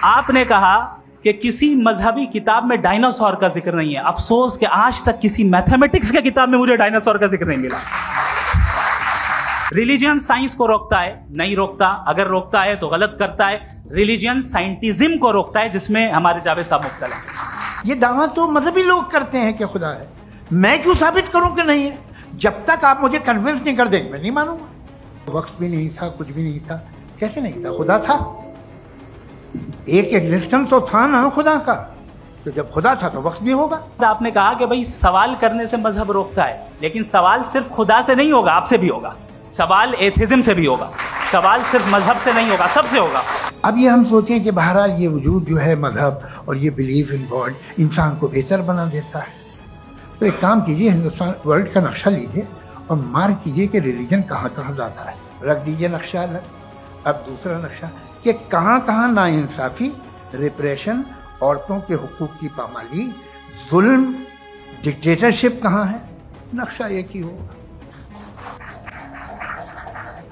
आपने कहा कि किसी मजहबी किताब में डायनासोर का जिक्र नहीं है। अफसोस कि आज तक किसी मैथमेटिक्स की किताब में मुझे डायनासोर का जिक्र नहीं मिला। रिलीजियन साइंस को रोकता है? नहीं रोकता। अगर रोकता है तो गलत करता है। रिलीजियन साइंटिज्म को रोकता है, जिसमें हमारे जावेद साहब मुब्तला हैं। ये दावा तो मजहबी लोग करते हैं कि खुदा है। मैं क्यों साबित करूं कि नहीं है? जब तक आप मुझे कन्विंस नहीं कर देंगे मैं नहीं मानूंगा। वक्त भी नहीं था, कुछ भी नहीं था। कैसे नहीं था? खुदा था, एक एग्जिस्टेंस तो था ना खुदा का। तो जब खुदा था तो वक्त भी होगा। आपने कहा कि भाई सवाल करने से मजहब रोकता है, लेकिन सवाल सिर्फ खुदा से नहीं होगा, आपसे भी होगा। सवाल एथिज्म से भी होगा। सवाल सिर्फ मजहब से नहीं होगा, सबसे होगा। अब ये हम सोचें कि बहरहाल ये वजूद जो है मजहब और ये बिलीफ इन गॉड इंसान को बेहतर बना देता है। तो एक काम कीजिए, हिंदुस्तान वर्ल्ड का नक्शा लीजिए और मार्क कीजिए कि रिलीजन कहाँ कहाँ जाता है। रख दीजिए नक्शा अलग। अब दूसरा नक्शा कि कहाँ कहाँ नाइंसाफ़ी, रिप्रेशन, औरतों के हुकूक की पामाली, जुल्म, डिक्टेटरशिप कहाँ है। नक्शा एक ही होगा।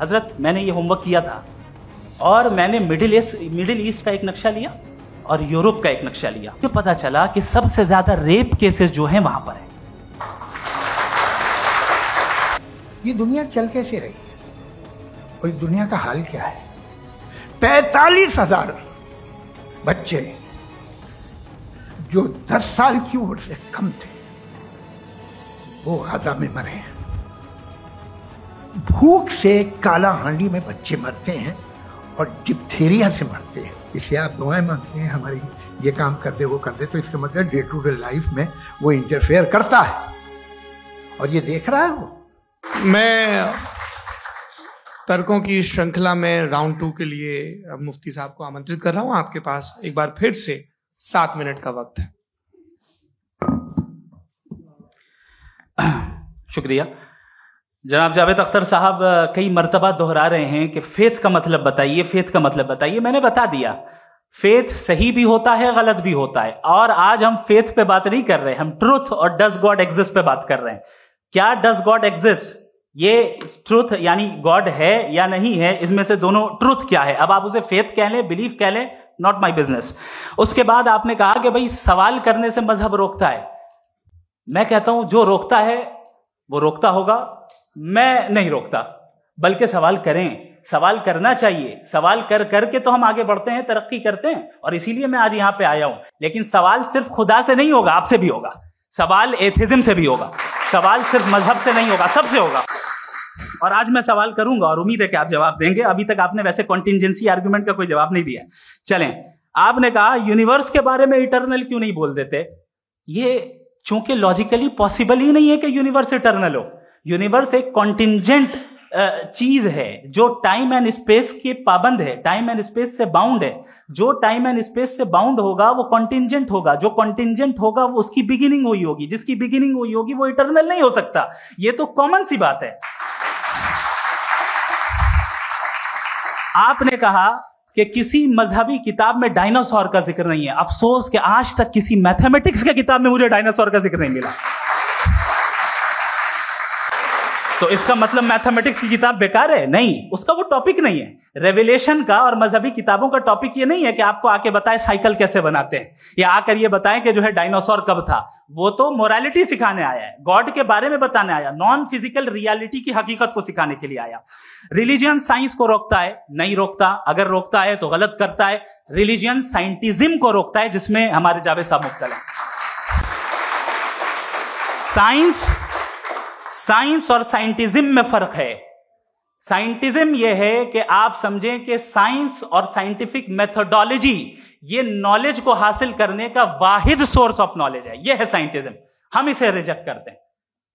हजरत, मैंने ये होमवर्क किया था और मैंने मिडिल ईस्ट का एक नक्शा लिया और यूरोप का एक नक्शा लिया। तो पता चला कि सबसे ज्यादा रेप केसेस जो हैं वहां पर है। ये दुनिया चल कैसे रही है और दुनिया का हाल क्या है? 45,000 बच्चे जो 10 साल की उम्र से कम थे वो गाजा में मरे हैं। भूख से काला हांडी में बच्चे मरते हैं और डिप्थीरिया से मरते हैं। इसलिए आप दुआएं मांगते हैं हमारी, ये काम कर दे वो कर दे, तो इसका मतलब डे टू डे लाइफ में वो इंटरफेयर करता है और ये देख रहा है वो। मैं तर्कों की श्रृंखला में राउंड 2 के लिए मुफ्ती साहब को आमंत्रित कर रहा हूं। आपके पास एक बार फिर से 7 मिनट का वक्त है। शुक्रिया। जनाब जावेद अख्तर साहब कई मर्तबा दोहरा रहे हैं कि फेथ का मतलब बताइए, फेथ का मतलब बताइए। मैंने बता दिया, फेथ सही भी होता है, गलत भी होता है। और आज हम फेथ पे बात नहीं कर रहे, हम ट्रुथ और डज गॉड एग्जिस्ट पे बात कर रहे हैं। क्या डज गॉड एग्जिस्ट, ये ट्रुथ यानी गॉड है या नहीं है, इसमें से दोनों ट्रुथ क्या है। अब आप उसे फेथ कह लें, बिलीफ कह लें, नॉट माई बिजनेस। उसके बाद आपने कहा कि भाई सवाल करने से मजहब रोकता है। मैं कहता हूं जो रोकता है वो रोकता होगा, मैं नहीं रोकता। बल्कि सवाल करें, सवाल करना चाहिए। सवाल कर करके तो हम आगे बढ़ते हैं, तरक्की करते हैं, और इसीलिए मैं आज यहां पे आया हूं। लेकिन सवाल सिर्फ खुदा से नहीं होगा, आपसे भी होगा। सवाल एथिज्म से भी होगा। सवाल सिर्फ मजहब से नहीं होगा, सबसे होगा। और आज मैं सवाल करूंगा और उम्मीद है कि आप जवाब देंगे। अभी तक आपने वैसे कॉन्टिंजेंसी आर्गुमेंट का कोई जवाब नहीं दिया। चलें, आपने कहा यूनिवर्स के बारे में इटर्नल क्यों नहीं बोल देते। ये चूंकि लॉजिकली पॉसिबल ही नहीं है कि यूनिवर्स इटर्नल हो। यूनिवर्स एक कॉन्टिंजेंट चीज है जो टाइम एंड स्पेस के पाबंद है, टाइम एंड स्पेस से बाउंड है। जो टाइम एंड स्पेस से बाउंड होगा वो कॉन्टिंजेंट होगा। जो कॉन्टिंजेंट होगा वो उसकी बिगिनिंग हुई होगी। जिसकी बिगिनिंग हुई होगी वो इटर्नल नहीं हो सकता। ये तो कॉमन सी बात है। आपने कहा कि किसी मजहबी किताब में डायनासोर का जिक्र नहीं है। अफसोस कि आज तक किसी मैथमेटिक्स की किताब में मुझे डायनासोर का जिक्र नहीं मिला। तो इसका मतलब मैथमेटिक्स की किताब बेकार है? नहीं, उसका वो टॉपिक नहीं है। रेवलेशन का और मजहबी किताबों का टॉपिक ये नहीं है कि आपको आके बताए साइकिल कैसे बनाते हैं, या आकर ये बताएं कि जो है डायनासोर कब था। वो तो मोरालिटी सिखाने आया है, गॉड के बारे में बताने आया, नॉन फिजिकल रियलिटी की हकीकत को सिखाने के लिए आया। रिलीजियन साइंस को रोकता है? नहीं रोकता। अगर रोकता है तो गलत करता है। रिलीजियन साइंटिज्म को रोकता है, जिसमें हमारे जावेद साहब मुब्तला हैं। साइंस और साइंटिज्म में फर्क है। साइंटिज्म यह है कि आप समझें कि साइंस और साइंटिफिक मेथोडोलॉजी ये नॉलेज को हासिल करने का वाहिद सोर्स ऑफ नॉलेज है। यह है साइंटिज्म। हम इसे रिजेक्ट करते हैं।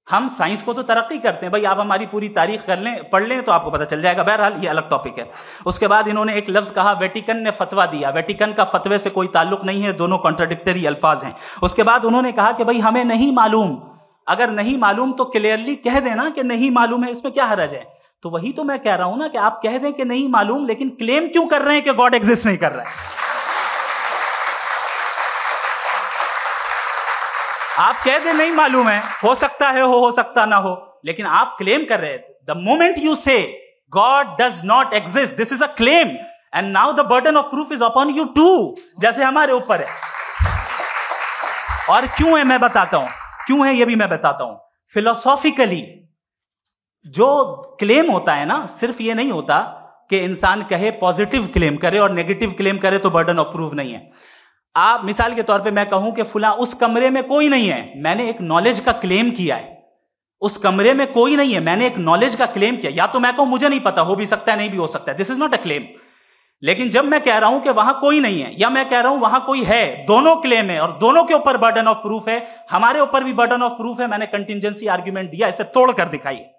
हम साइंस को तो तरक्की करते हैं। भाई आप हमारी पूरी तारीख कर लें, पढ़ लें तो आपको पता चल जाएगा। बहरहाल ये अलग टॉपिक है। उसके बाद इन्होंने एक लफ्ज कहा, वेटिकन ने फतवा दिया। वेटिकन का फतवे से कोई ताल्लुक नहीं है, दोनों कॉन्ट्राडिक्टरी अल्फाज हैं। उसके बाद उन्होंने कहा कि भाई हमें नहीं मालूम। अगर नहीं मालूम तो क्लियरली कह देना कि नहीं मालूम है, इसमें क्या हरज है। तो वही तो मैं कह रहा हूं ना कि आप कह दें कि नहीं मालूम, लेकिन क्लेम क्यों कर रहे हैं कि गॉड एग्जिस्ट नहीं कर रहा है। आप कह दें नहीं मालूम है, हो सकता है हो सकता ना हो, लेकिन आप क्लेम कर रहे हैं। The moment you say God does not exist, this is a claim, and now the burden of proof is upon you too, जैसे हमारे ऊपर है। और क्यों है मैं बताता हूं, क्यों है ये भी मैं बताता हूं। फिलोसॉफिकली जो क्लेम होता है ना, सिर्फ ये नहीं होता कि इंसान कहे पॉजिटिव क्लेम करे और नेगेटिव क्लेम करे तो बर्डन ऑफ प्रूफ नहीं है। आप मिसाल के तौर पे मैं कहूं कि फुला उस कमरे में कोई नहीं है, मैंने एक नॉलेज का क्लेम किया है। उस कमरे में कोई नहीं है, मैंने एक नॉलेज का क्लेम किया। या तो मैं कहूं मुझे नहीं पता, हो भी सकता है नहीं भी हो सकता है, this is not a claim. लेकिन जब मैं कह रहा हूं कि वहां कोई नहीं है या मैं कह रहा हूं वहां कोई है, दोनों क्लेम है और दोनों के ऊपर बर्डन ऑफ प्रूफ है। हमारे ऊपर भी बर्डन ऑफ प्रूफ है, मैंने कंटिजेंसी आर्ग्यूमेंट दिया, इसे तोड़कर दिखाइए।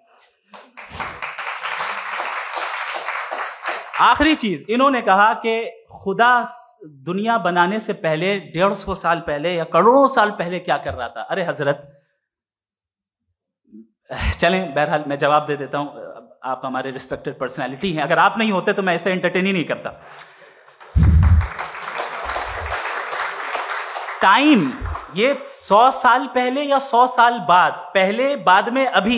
आखिरी चीज, इन्होंने कहा कि खुदा दुनिया बनाने से पहले 150 साल पहले या करोड़ों साल पहले क्या कर रहा था। अरे हजरत, चलें बहरहाल मैं जवाब दे देता हूं, आप हमारे रिस्पेक्टेड पर्सनालिटी हैं, अगर आप नहीं होते तो मैं इसे एंटरटेन ही नहीं करता। टाइम, ये 100 साल पहले या 100 साल बाद, पहले बाद में अभी,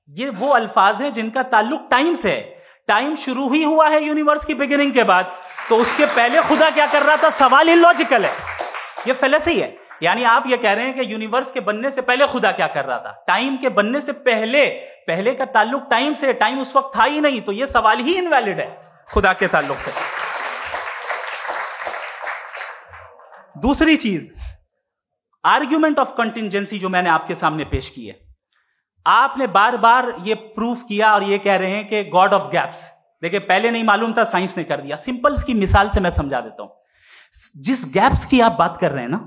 ये वो अल्फाज हैं जिनका ताल्लुक टाइम से है। टाइम शुरू ही हुआ है यूनिवर्स की बिगिनिंग के बाद, तो उसके पहले खुदा क्या कर रहा था, सवाल इलॉजिकल है, ये फेलेसी है। यानी आप ये कह रहे हैं कि यूनिवर्स के बनने से पहले खुदा क्या कर रहा था, टाइम के बनने से पहले, पहले का ताल्लुक टाइम से, टाइम उस वक्त था ही नहीं, तो ये सवाल ही इनवैलिड है खुदा के ताल्लुक से। दूसरी चीज, आर्ग्यूमेंट ऑफ कंटिजेंसी जो मैंने आपके सामने पेश की है, आपने बार बार ये प्रूफ किया और ये कह रहे हैं कि गॉड ऑफ गैप्स। देखिए पहले नहीं मालूम था, साइंस ने कर दिया। सिंपल की मिसाल से मैं समझा देता हूं। जिस गैप्स की आप बात कर रहे हैं ना,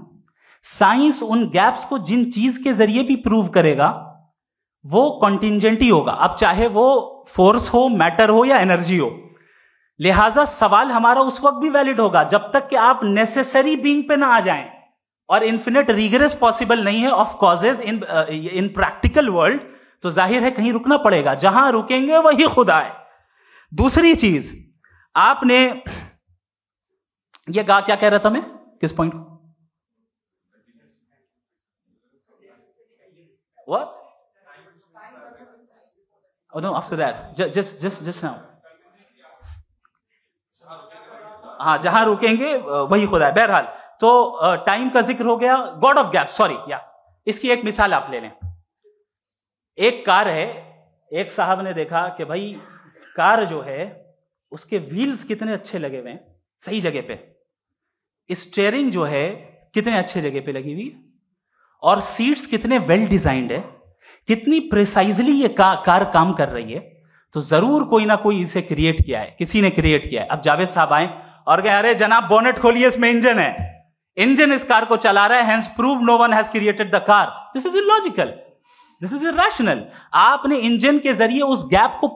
साइंस उन गैप्स को जिन चीज के जरिए भी प्रूव करेगा वो कॉन्टिजेंट ही होगा, अब चाहे वो फोर्स हो, मैटर हो या एनर्जी हो। लिहाजा सवाल हमारा उस वक्त भी वैलिड होगा जब तक कि आप नेसेसरी बीइंग पे ना आ जाएं, और इन्फिनिट रिग्रेस पॉसिबल नहीं है of causes in practical world, तो जाहिर है कहीं रुकना पड़ेगा, जहां रुकेंगे वही खुदा है। दूसरी चीज, आपने ये कहा, क्या कह रहा था मैं, किस पॉइंट को? What? Oh no, after that. Just now. हाँ, जहां रुकेंगे वही खुदा है। बहरहाल, तो टाइम का जिक्र हो गया, गॉड ऑफ गैप, सॉरी, या इसकी एक मिसाल आप ले लें। एक कार है, एक साहब ने देखा कि भाई कार जो है उसके व्हील्स कितने अच्छे लगे हुए हैं सही जगह पे, स्टीयरिंग जो है कितने अच्छे जगह पे लगी हुई, और सीट्स कितने वेल डिजाइंड है, कितनी प्रिसाइजली ये कार काम कर रही है, तो जरूर कोई ना कोई इसे क्रिएट किया है, किसी ने क्रिएट किया है। अब जावेद साहब आए और कहे, अरे जनाब बोनेट खोलिए, इसमें इंजन है, इंजन इस कार को चला रहा है, hence prove no one has created the car. This is illogical, this is irrational. आपने इंजन के जरिए उस गैप को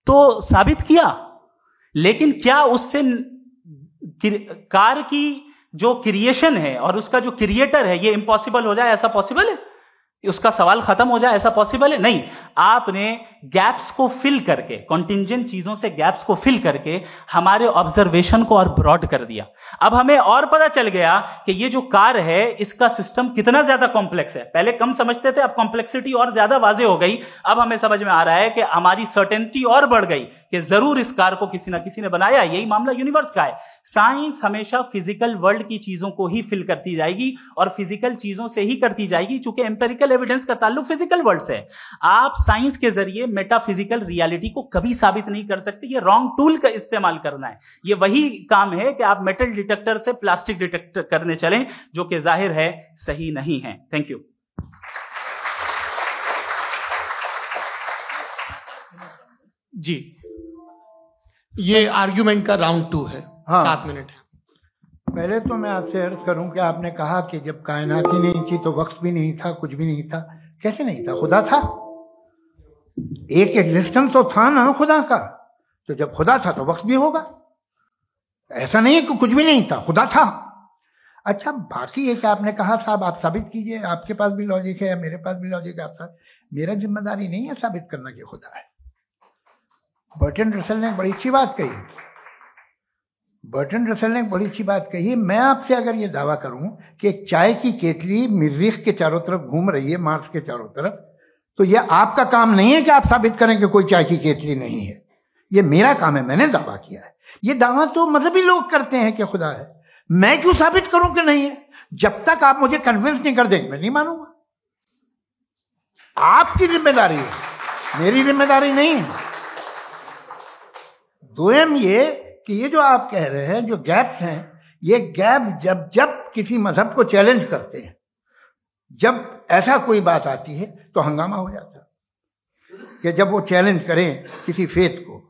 तो साबित किया, लेकिन क्या उससे कार की जो क्रिएशन है और उसका जो क्रिएटर है ये इम्पॉसिबल हो जाए, ऐसा पॉसिबल है? उसका सवाल खत्म हो जाए, ऐसा पॉसिबल है? नहीं। आपने गैप्स को फिल करके, कॉन्टिंजेंट चीजों से गैप्स को फिल करके हमारे ऑब्जर्वेशन को और ब्रॉड कर दिया। अब हमें और पता चल गया कि ये जो कार है इसका सिस्टम कितना ज्यादा कॉम्प्लेक्स है। पहले कम समझते थे, अब कॉम्प्लेक्सिटी और ज्यादा वाजे हो गई। अब हमें समझ में आ रहा है कि हमारी सर्टेनिटी और बढ़ गई कि जरूर इस कार को किसी ना किसी ने बनाया। यही मामला यूनिवर्स का है। साइंस हमेशा फिजिकल वर्ल्ड की चीजों को ही फिल करती जाएगी और फिजिकल चीजों से ही करती जाएगी, क्योंकि एम्पिरिकल एविडेंस का ताल्लुक फिजिकल वर्ल्ड से है। आप साइंस के जरिए मेटाफिजिकल रियलिटी को कभी साबित नहीं कर सकते। ये रॉन्ग टूल का इस्तेमाल करना है। ये वही काम है कि आप मेटल डिटेक्टर से प्लास्टिक डिटेक्टर करने चलें, जो कि जाहिर है सही नहीं है। Thank you. जी, ये आर्ग्यूमेंट का राउंड 2 है। हाँ। 7 मिनट है। पहले तो मैं आपसे अर्ज करूं कि आपने कहा कि जब कायनात ही नहीं थी तो वक्त भी नहीं था, कुछ भी नहीं था। कैसे नहीं था? खुदा था। एक एग्जिस्टेंस तो था ना खुदा का। तो जब खुदा था तो वक्त भी होगा। ऐसा नहीं है कि कुछ भी नहीं था, खुदा था। अच्छा, बाकी एक आपने कहा साहब आप साबित कीजिए, आपके पास भी लॉजिक है, मेरे पास भी लॉजिक है। आप मेरा जिम्मेदारी नहीं है साबित करना कि खुदा है। बर्टन रसल ने बड़ी अच्छी बात कही। बर्टन रसल ने बड़ी अच्छी बात कही। मैं आपसे अगर ये दावा करूं कि चाय की केतली मरीख के चारों तरफ घूम रही है, मार्स के चारों तरफ, तो यह आपका काम नहीं है कि आप साबित करें कि कोई चाय की केतली नहीं है। ये मेरा काम है, मैंने दावा किया है। ये दावा तो मजहबी लोग करते हैं कि खुदा है, मैं क्यों साबित करूं कि नहीं है? जब तक आप मुझे कन्विंस नहीं कर देंगे मैं नहीं मानूंगा। आपकी जिम्मेदारी है, मेरी जिम्मेदारी नहीं है। दोयम ये कि ये जो आप कह रहे हैं जो गैप्स हैं, ये गैप जब जब किसी मजहब को चैलेंज करते हैं, जब ऐसा कोई बात आती है तो हंगामा हो जाता है कि जब वो चैलेंज करें किसी फेथ को।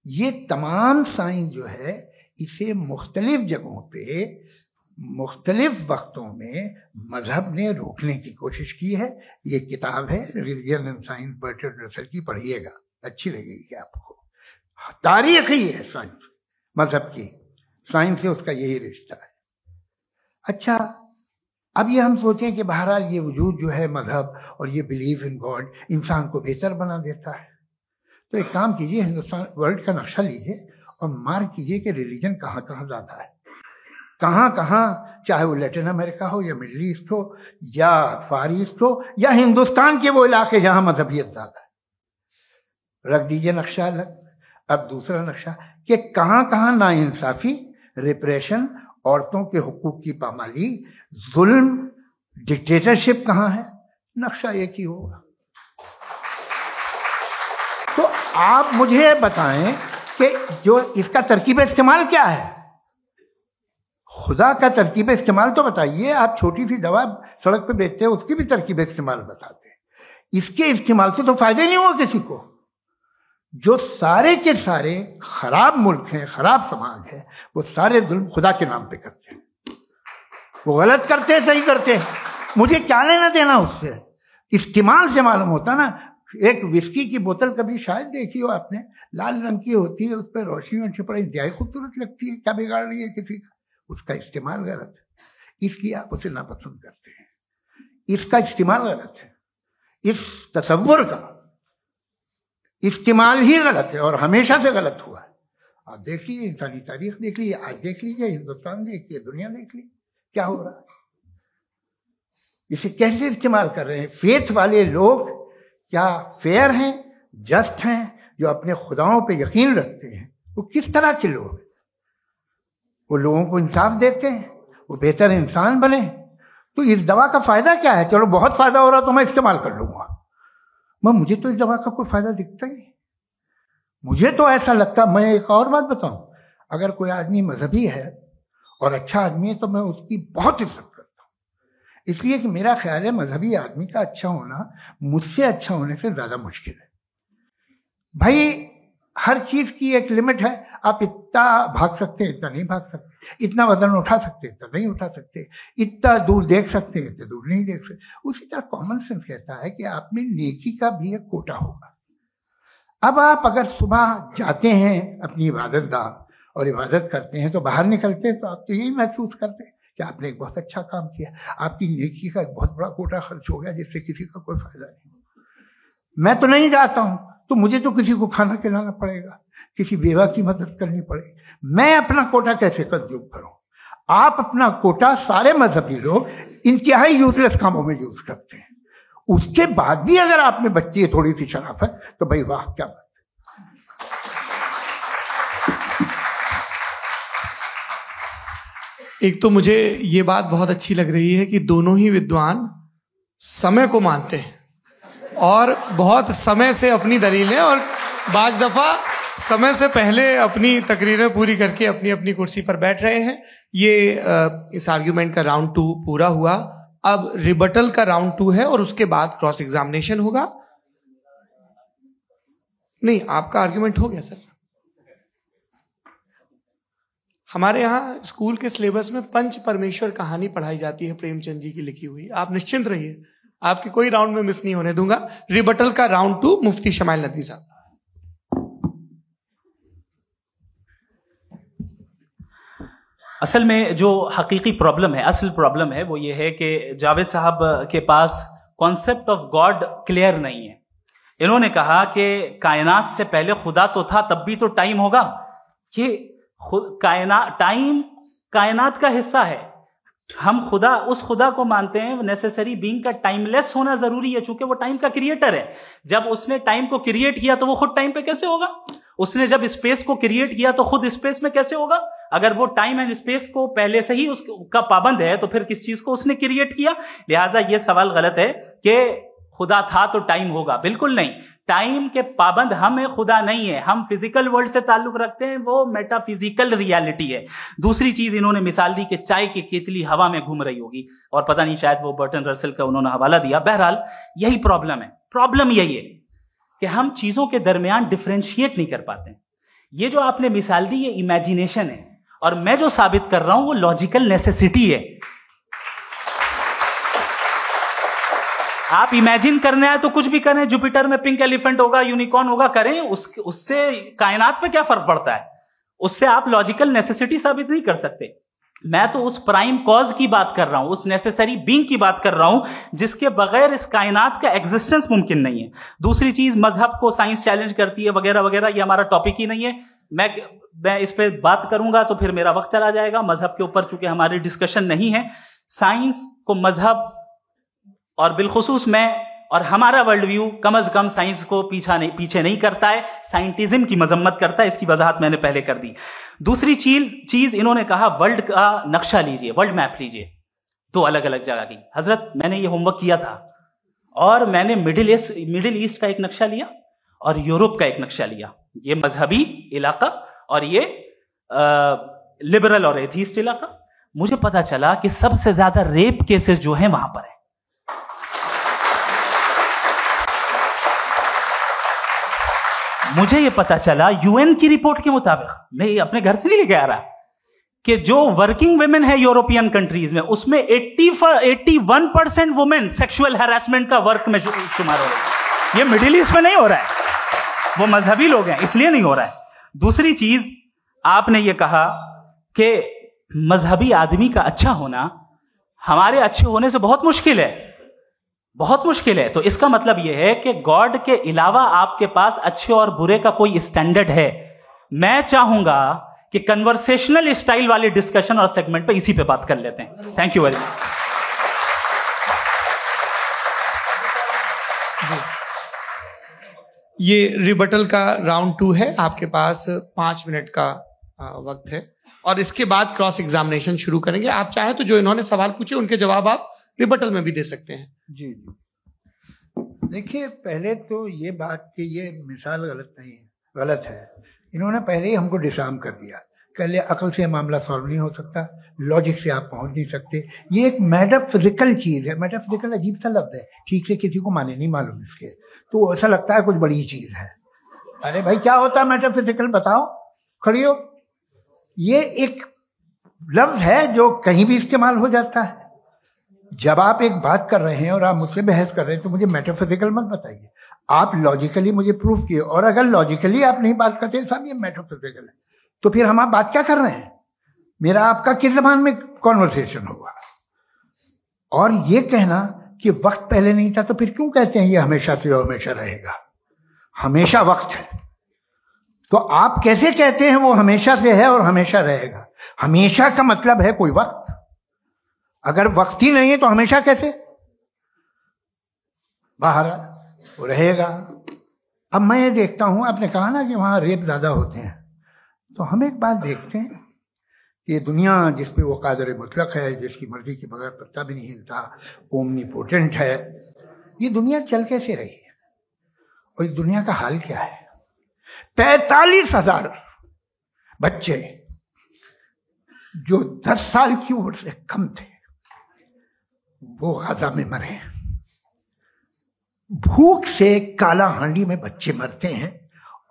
ये तमाम साइंस जो है इसे मुख्तलिफ जगहों पे मुख्तलिफ वक्तों में मजहब ने रोकने की कोशिश की है। ये किताब है religion and science Bertrand Russell की, पढ़िएगा, अच्छी लगेगी आपको। तारीख ही है साइंस, मजहब की साइंस से उसका यही रिश्ता है। अच्छा, अब ये हम सोचें कि बहरहाल ये वजूद जो है मजहब और ये बिलीव इन गॉड इंसान को बेहतर बना देता है, तो एक काम कीजिए, हिंदुस्तान वर्ल्ड का नक्शा लीजिए और मार्क कीजिए कि रिलीजन कहाँ कहाँ ज़्यादा है, कहाँ कहाँ, चाहे वो लैटिन अमेरिका हो या मिडल ईस्ट हो या फार ईस्ट हो या हिंदुस्तान के वो इलाके जहाँ मजहबियत ज़्यादा है। रख दीजिए नक्शा अलग। अब दूसरा नक्शा कि कहाँ कहाँ नाइंसाफ़ी, रिप्रेशन, औरतों के हुकूक की पामाली, जुल्म, डिक्टेटरशिप कहाँ है, नक्शा एक ही होगा। तो आप मुझे बताएं कि जो इसका तरकीब इस्तेमाल क्या है, खुदा का तरकीब इस्तेमाल तो बताइए। आप छोटी सी दवा सड़क पे बेचते हैं, उसकी भी तरकीब इस्तेमाल बताते हैं। इसके इस्तेमाल से तो फायदे नहीं हुआ किसी को। जो सारे के सारे खराब मुल्क हैं, खराब समाज है, वो सारे जुल्म खुदा के नाम पे करते हैं। वो गलत करते हैं, सही करते हैं, मुझे क्या लेना देना उससे। इस्तेमाल से मालूम होता ना। एक विस्की की बोतल कभी शायद देखी हो आपने, लाल रंग की होती है, उस पर रोशनी और छिपड़ा इंतहाई खूबसूरत लगती है, क्या बिगाड़ रही है किसी का? उसका इस्तेमाल गलत है, इसलिए आप उसे नापसंद करते हैं। इसका इस्तेमाल गलत है, इस तसव्वुर का इस्तेमाल ही गलत है और हमेशा से गलत हुआ है। आप देख लीजिए, इंसानी तारीख देख लीजिए, आज देख लीजिए, हिंदुस्तान देखिए, दुनिया देख लीजिए, क्या हो रहा है। इसे कैसे इस्तेमाल कर रहे हैं फेथ वाले लोग? क्या फेयर हैं, जस्ट हैं, जो अपने खुदाओं पे यकीन रखते हैं? वो किस तरह के लोग हैं? वो लोगों को इंसाफ देते हैं, वो बेहतर इंसान बने। तो इस दवा का फायदा क्या है? चलो बहुत फायदा हो रहा तो मैं इस्तेमाल कर लूंगा, मगर मुझे तो इस दवा का कोई फायदा दिखता ही नहीं। मुझे तो ऐसा लगता, मैं एक और बात बताऊं, अगर कोई आदमी मजहबी है और अच्छा आदमी है तो मैं उसकी बहुत इज्जत करता हूं, इसलिए कि मेरा ख्याल है मजहबी आदमी का अच्छा होना मुझसे अच्छा होने से ज्यादा मुश्किल है। भाई हर चीज की एक लिमिट है। आप इतना भाग सकते हैं, इतना नहीं भाग सकते, इतना वजन उठा सकते, इतना नहीं उठा सकते, इतना दूर देख सकते, इतना दूर नहीं देख सकते। उसी तरह कॉमन सेंस कहता है कि आप में नेकी का भी एक कोटा होगा। अब आप अगर सुबह जाते हैं अपनी इबादत गाह और इबादत करते हैं, तो बाहर निकलते हैं तो आप तो यही महसूस करते हैं कि आपने एक बहुत अच्छा काम किया, आपकी नेकी का एक बहुत बड़ा कोटा खर्च हो गया जिससे किसी का कोई फायदा नहीं। मैं तो नहीं जाता हूं तो मुझे तो किसी को खाना खिलाना पड़ेगा, किसी बेवा की मदद करनी पड़ेगी, मैं अपना कोटा कैसे कंज्यूम करूं? आप अपना कोटा, सारे मजहबी लोग इंतहाई यूजलेस कामों में यूज करते हैं। उसके बाद भी अगर आप में बच्ची है थोड़ी सी शराफत, तो भाई वाह क्या बात। एक तो मुझे ये बात बहुत अच्छी लग रही है कि दोनों ही विद्वान समय को मानते हैं और बहुत समय से अपनी दलीलें और बाज दफा समय से पहले अपनी तकरीरें पूरी करके अपनी अपनी कुर्सी पर बैठ रहे हैं। ये इस आर्ग्यूमेंट का राउंड 2 पूरा हुआ। अब रिबटल का राउंड 2 है और उसके बाद क्रॉस एग्जामिनेशन होगा। नहीं, आपका आर्ग्यूमेंट हो गया सर। हमारे यहाँ स्कूल के सिलेबस में पंच परमेश्वर कहानी पढ़ाई जाती है, प्रेमचंद जी की लिखी हुई। आप निश्चिंत रहिए, आपके कोई राउंड में मिस नहीं होने दूंगा। रिबटल का राउंड 2 मुफ्ती शमाइल नदवी साहब। असल में जो हकीकी प्रॉब्लम है, असल प्रॉब्लम है, वो ये है कि जावेद साहब के पास कॉन्सेप्ट ऑफ गॉड क्लियर नहीं है। इन्होंने कहा कि कायनात से पहले खुदा तो था, तब भी तो टाइम होगा। ये टाइम कायनात का हिस्सा है। हम खुदा, उस खुदा को मानते हैं, नेसेसरी बीइंग का टाइमलेस होना जरूरी है, चूंकि वो टाइम का क्रिएटर है। जब उसने टाइम को क्रिएट किया तो वो खुद टाइम पे कैसे होगा? उसने जब स्पेस को क्रिएट किया तो खुद स्पेस में कैसे होगा? अगर वो टाइम एंड स्पेस को पहले से ही उसका पाबंद है तो फिर किस चीज को उसने क्रिएट किया? लिहाजा ये सवाल गलत है कि खुदा था तो टाइम होगा। बिल्कुल नहीं, टाइम के पाबंद हम है, खुदा नहीं है। हम फिजिकल वर्ल्ड से ताल्लुक रखते हैं, वो मेटाफिजिकल रियलिटी है। दूसरी चीज इन्होंने मिसाल दी कि चाय की केतली हवा में घूम रही होगी, और पता नहीं शायद वो बर्टन रसल का उन्होंने हवाला दिया। बहरहाल यही प्रॉब्लम है। प्रॉब्लम यही है कि हम चीजों के दरमियान डिफरेंशिएट नहीं कर पाते। ये जो आपने मिसाल दी ये इमेजिनेशन है, और मैं जो साबित कर रहा हूं वो लॉजिकल नेसेसिटी है। आप इमेजिन करने आए तो कुछ भी करें, जुपिटर में पिंक एलिफेंट होगा, यूनिकॉर्न होगा, करें, उससे कायनात पे क्या फर्क पड़ता है? उससे आप लॉजिकल नेसेसिटी साबित नहीं कर सकते। मैं तो उस प्राइम कॉज की बात कर रहा हूं, उस नेसेसरी बीइंग की बात कर रहा हूं जिसके बगैर इस कायनात का एग्जिस्टेंस मुमकिन नहीं है। दूसरी चीज, मजहब को साइंस चैलेंज करती है वगैरह वगैरह, ये हमारा टॉपिक ही नहीं है। मैं इस पे बात करूंगा तो फिर मेरा वक्त चला जाएगा। मजहब के ऊपर चूंकि हमारी डिस्कशन नहीं है, साइंस को मजहब और बिलखुसूस मैं और हमारा वर्ल्ड व्यू कम अज कम साइंस को पीछे नहीं करता है, साइंटिज्म की मजम्मत करता है। इसकी वजाहत मैंने पहले कर दी। दूसरी चीज इन्होंने कहा वर्ल्ड का नक्शा लीजिए, वर्ल्ड मैप लीजिए, दो अलग अलग जगह की। हजरत मैंने ये होमवर्क किया था, और मैंने मिडिल ईस्ट का एक नक्शा लिया और यूरोप का एक नक्शा लिया। ये मजहबी इलाका और ये लिबरल और एथीस्ट इलाका। मुझे पता चला कि सबसे ज्यादा रेप केसेस जो हैं वहां पर है। मुझे ये पता चला यूएन की रिपोर्ट के मुताबिक, मैं अपने घर से नहीं लेके आ रहा, कि जो वर्किंग वुमेन है यूरोपियन कंट्रीज में, उसमें 81% वुमेन सेक्सुअल हैरेसमेंट का वर्क में शुमार हो रही है। ये मिडिल ईस्ट में नहीं हो रहा है, वो मजहबी लोग हैं इसलिए नहीं हो रहा है। दूसरी चीज, आपने ये कहा कि मजहबी आदमी का अच्छा होना हमारे अच्छे होने से बहुत मुश्किल है, बहुत मुश्किल है। तो इसका मतलब यह है कि गॉड के अलावा आपके पास अच्छे और बुरे का कोई स्टैंडर्ड है। मैं चाहूंगा कि कन्वर्सेशनल स्टाइल वाले डिस्कशन और सेगमेंट पे इसी पे बात कर लेते हैं। Thank you very much. ये रिबटल का राउंड 2 है। आपके पास 5 मिनट का वक्त है, और इसके बाद क्रॉस एग्जामिनेशन शुरू करेंगे। आप चाहे तो जो इन्होंने सवाल पूछे उनके जवाब आप रिबटल में भी दे सकते हैं। जी जी, देखिए, पहले तो ये बात कि ये मिसाल गलत नहीं है, गलत है। इन्होंने पहले ही हमको डिसार्म कर दिया। कह लिया अकल से मामला सॉल्व नहीं हो सकता, लॉजिक से आप पहुंच नहीं सकते। ये एक मेटाफिजिकल चीज़ है। मेटाफिजिकल अजीब सा लफ्ज़ है, ठीक से किसी को माने नहीं मालूम इसके, तो ऐसा लगता है कुछ बड़ी चीज़ है। अरे भाई, क्या होता है मेटाफिजिकल? बताओ, खड़ी हो। ये एक लफ्ज़ है जो कहीं भी इस्तेमाल हो जाता है। जब आप एक बात कर रहे हैं और आप मुझसे बहस कर रहे हैं तो मुझे मेटाफिजिकल मत बताइए, आप लॉजिकली मुझे प्रूफ किए। और अगर लॉजिकली आप नहीं बात करते साहब ये मेटाफिजिकल है, तो फिर हम आप बात क्या कर रहे हैं? मेरा आपका किस जबान में कॉन्वर्सेशन होगा? और ये कहना कि वक्त पहले नहीं था, तो फिर क्यों कहते हैं ये हमेशा से और हमेशा रहेगा? हमेशा वक्त है, तो आप कैसे कहते हैं वो हमेशा से है और हमेशा रहेगा? हमेशा का मतलब है कोई वक्त, अगर वक्त ही नहीं है तो हमेशा कैसे? बाहर वो रहेगा। अब मैं ये देखता हूं, आपने कहा ना कि वहां रेप ज्यादा होते हैं, तो हम एक बात देखते हैं कि ये दुनिया जिसपे वो कादर मुतलक है, जिसकी मर्जी के बगैर पत्ता भी नहीं हिलता, ओमनीपोटेंट है, ये दुनिया चल कैसे रही है? और इस दुनिया का हाल क्या है? 45,000 बच्चे जो 10 साल की उम्र से कम थे वो गाजा में मरे। भूख से काला हांडी में बच्चे मरते हैं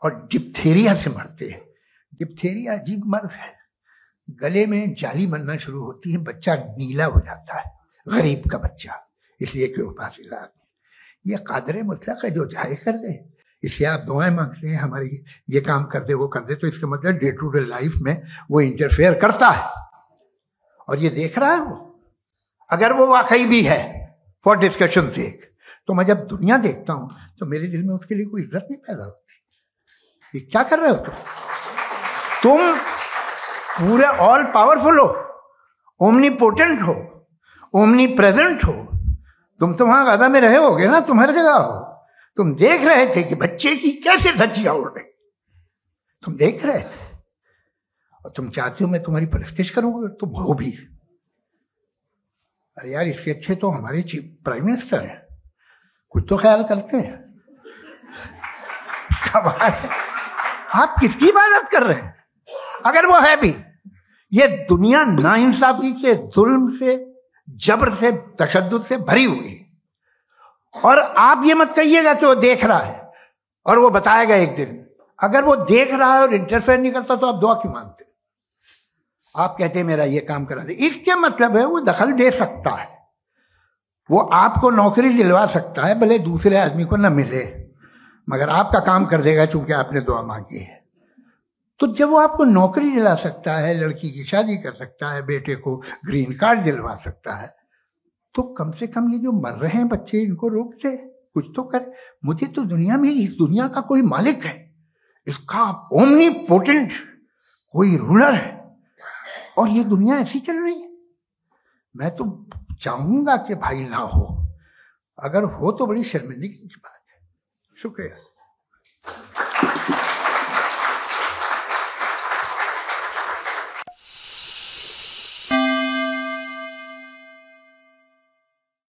और डिप्थेरिया से मरते हैं। डिप्थेरिया अजीब मर्ज है, गले में जाली बनना शुरू होती है, बच्चा नीला हो जाता है, गरीब का बच्चा, इसलिए कि पास इलाज नहीं। ये कादर मुतलक है जो चाहे कर दे। इससे आप दुआएं मांगते हैं हमारी, ये काम कर दे वो कर दे, तो इसका मतलब डे टू डे लाइफ में वो इंटरफेयर करता है और ये देख रहा है वो। अगर वो वाकई भी है फॉर डिस्कशन सेक, तो मैं जब दुनिया देखता हूं तो मेरे दिल में उसके लिए कोई इज्जत नहीं पैदा होती। ये क्या कर रहे हो तुम पूरे ऑल पावरफुल हो, ओमनीपोटेंट हो, ओमनी प्रेजेंट हो। तुम तो वहां गाजा में रहे होगे ना, तुम हर जगह हो। तुम देख रहे थे कि बच्चे की कैसे धज्जियां उड़ रही, तुम देख रहे थे और तुम चाहते हो मैं तुम्हारी परस्तिश करूंगा, तुम हो भी। अरे यार, इसके अच्छे तो हमारे चीफ प्राइम मिनिस्टर हैं, कुछ तो ख्याल करते हैं। कमाल है, आप किसकी इबादत कर रहे हैं? अगर वो है भी, ये दुनिया नाइंसाफी से, जुल्म से, जबर से, तशद्दुद से भरी हुई। और आप ये मत कहिएगा कि वो देख रहा है और वो बताएगा एक दिन। अगर वो देख रहा है और इंटरफेयर नहीं करता तो आप दुआ क्यों मांगते? आप कहते हैं मेरा ये काम करा दे, इसके मतलब है वो दखल दे सकता है, वो आपको नौकरी दिलवा सकता है, भले दूसरे आदमी को न मिले, मगर आपका काम कर देगा चूंकि आपने दुआ मांगी है। तो जब वो आपको नौकरी दिला सकता है, लड़की की शादी कर सकता है, बेटे को ग्रीन कार्ड दिलवा सकता है, तो कम से कम ये जो मर रहे हैं बच्चे, इनको रोक दे, कुछ तो कर। मुझे तो दुनिया में, इस दुनिया का कोई मालिक है, इसका ओमनीपोटेंट कोई रूलर है, और ये दुनिया ऐसी चल रही है। मैं तो चाहूंगा कि भाई ना हो, अगर हो तो बड़ी शर्मिंदगी की बात है। शुक्रिया।